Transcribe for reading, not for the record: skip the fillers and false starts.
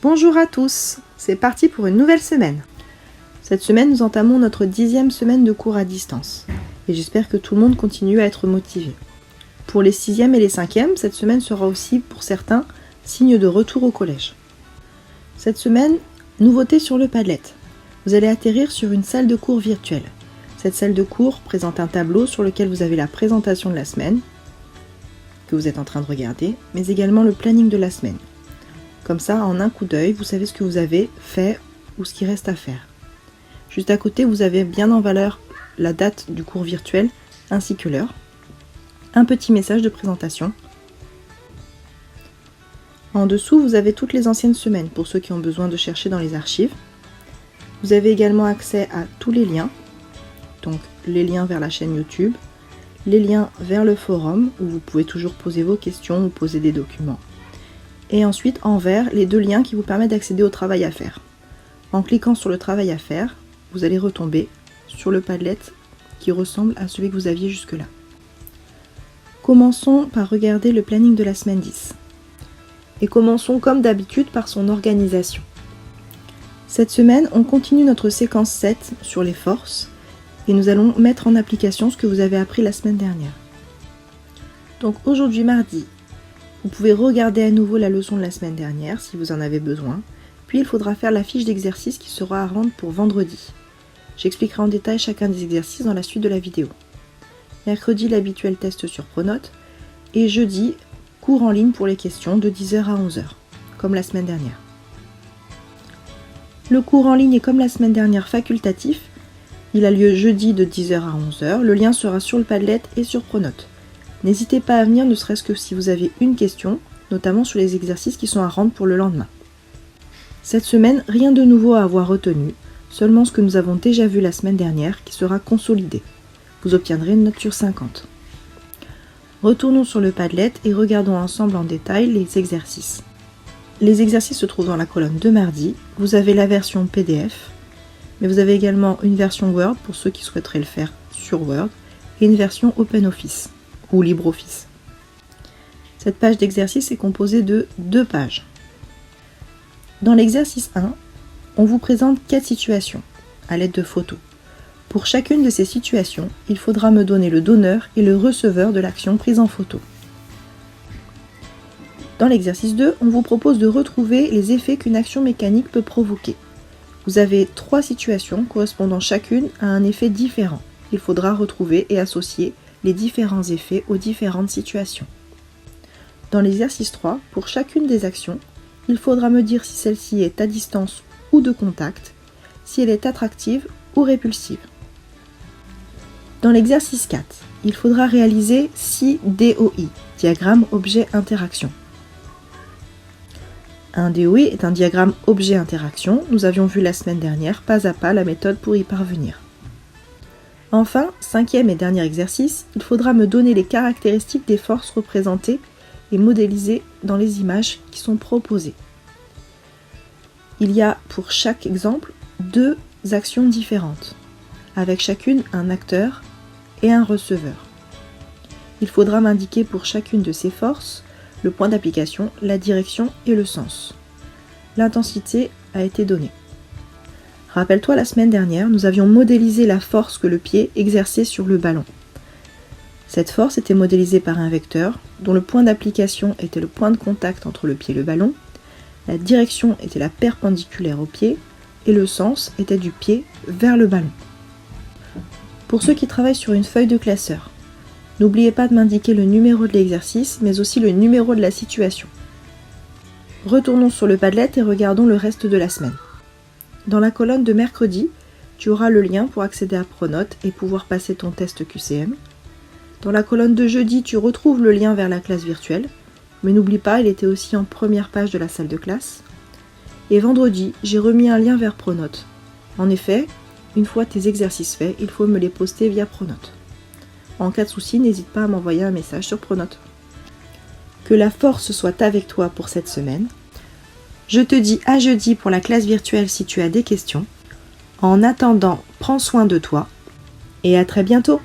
Bonjour à tous, c'est parti pour une nouvelle semaine. Cette semaine, nous entamons notre 10e semaine de cours à distance et j'espère que tout le monde continue à être motivé. Pour les 6e et les 5e, cette semaine sera aussi, pour certains, signe de retour au collège. Cette semaine, nouveauté sur le Padlet. Vous allez atterrir sur une salle de cours virtuelle. Cette salle de cours présente un tableau sur lequel vous avez la présentation de la semaine que vous êtes en train de regarder, mais également le planning de la semaine. Comme ça, en un coup d'œil, vous savez ce que vous avez fait ou ce qui reste à faire. Juste à côté, vous avez bien en valeur la date du cours virtuel ainsi que l'heure. Un petit message de présentation. En dessous, vous avez toutes les anciennes semaines pour ceux qui ont besoin de chercher dans les archives. Vous avez également accès à tous les liens, donc les liens vers la chaîne YouTube, les liens vers le forum où vous pouvez toujours poser vos questions ou poser des documents. Et ensuite, en vert, les deux liens qui vous permettent d'accéder au travail à faire. En cliquant sur le travail à faire, vous allez retomber sur le Padlet qui ressemble à celui que vous aviez jusque-là. Commençons par regarder le planning de la semaine 10. Et commençons comme d'habitude par son organisation. Cette semaine, on continue notre séquence 7 sur les forces et nous allons mettre en application ce que vous avez appris la semaine dernière. Donc aujourd'hui mardi, vous pouvez regarder à nouveau la leçon de la semaine dernière si vous en avez besoin, puis il faudra faire la fiche d'exercice qui sera à rendre pour vendredi. J'expliquerai en détail chacun des exercices dans la suite de la vidéo. Mercredi, l'habituel test sur Pronote, et jeudi, cours en ligne pour les questions de 10h à 11h, comme la semaine dernière. Le cours en ligne est comme la semaine dernière facultatif, il a lieu jeudi de 10h à 11h, le lien sera sur le Padlet et sur Pronote. N'hésitez pas à venir, ne serait-ce que si vous avez une question, notamment sur les exercices qui sont à rendre pour le lendemain. Cette semaine, rien de nouveau à avoir retenu, seulement ce que nous avons déjà vu la semaine dernière qui sera consolidé. Vous obtiendrez une note sur 50. Retournons sur le Padlet et regardons ensemble en détail les exercices. Les exercices se trouvent dans la colonne de mardi. Vous avez la version PDF, mais vous avez également une version Word pour ceux qui souhaiteraient le faire sur Word et une version OpenOffice ou LibreOffice. Cette page d'exercice est composée de 2 pages. Dans l'exercice 1, on vous présente 4 situations à l'aide de photos. Pour chacune de ces situations, il faudra me donner le donneur et le receveur de l'action prise en photo. Dans l'exercice 2, on vous propose de retrouver les effets qu'une action mécanique peut provoquer. Vous avez 3 situations correspondant chacune à un effet différent. Il faudra retrouver et associer les différents effets aux différentes situations. Dans l'exercice 3, pour chacune des actions, il faudra me dire si celle-ci est à distance ou de contact, si elle est attractive ou répulsive. Dans l'exercice 4, il faudra réaliser 6 DOI, diagramme objet-interaction. Un DOI est un diagramme objet-interaction. Nous avions vu la semaine dernière, pas à pas, la méthode pour y parvenir. Enfin, 5e et dernier exercice, il faudra me donner les caractéristiques des forces représentées et modélisées dans les images qui sont proposées. Il y a pour chaque exemple 2 actions différentes, avec chacune un acteur et un receveur. Il faudra m'indiquer pour chacune de ces forces le point d'application, la direction et le sens. L'intensité a été donnée. Rappelle-toi, la semaine dernière, nous avions modélisé la force que le pied exerçait sur le ballon. Cette force était modélisée par un vecteur, dont le point d'application était le point de contact entre le pied et le ballon, la direction était la perpendiculaire au pied, et le sens était du pied vers le ballon. Pour ceux qui travaillent sur une feuille de classeur, n'oubliez pas de m'indiquer le numéro de l'exercice, mais aussi le numéro de la situation. Retournons sur le Padlet et regardons le reste de la semaine. Dans la colonne de mercredi, tu auras le lien pour accéder à Pronote et pouvoir passer ton test QCM. Dans la colonne de jeudi, tu retrouves le lien vers la classe virtuelle, mais n'oublie pas, il était aussi en première page de la salle de classe. Et vendredi, j'ai remis un lien vers Pronote. En effet, une fois tes exercices faits, il faut me les poster via Pronote. En cas de souci, n'hésite pas à m'envoyer un message sur Pronote. Que la force soit avec toi pour cette semaine. Je te dis à jeudi pour la classe virtuelle si tu as des questions. En attendant, prends soin de toi et à très bientôt!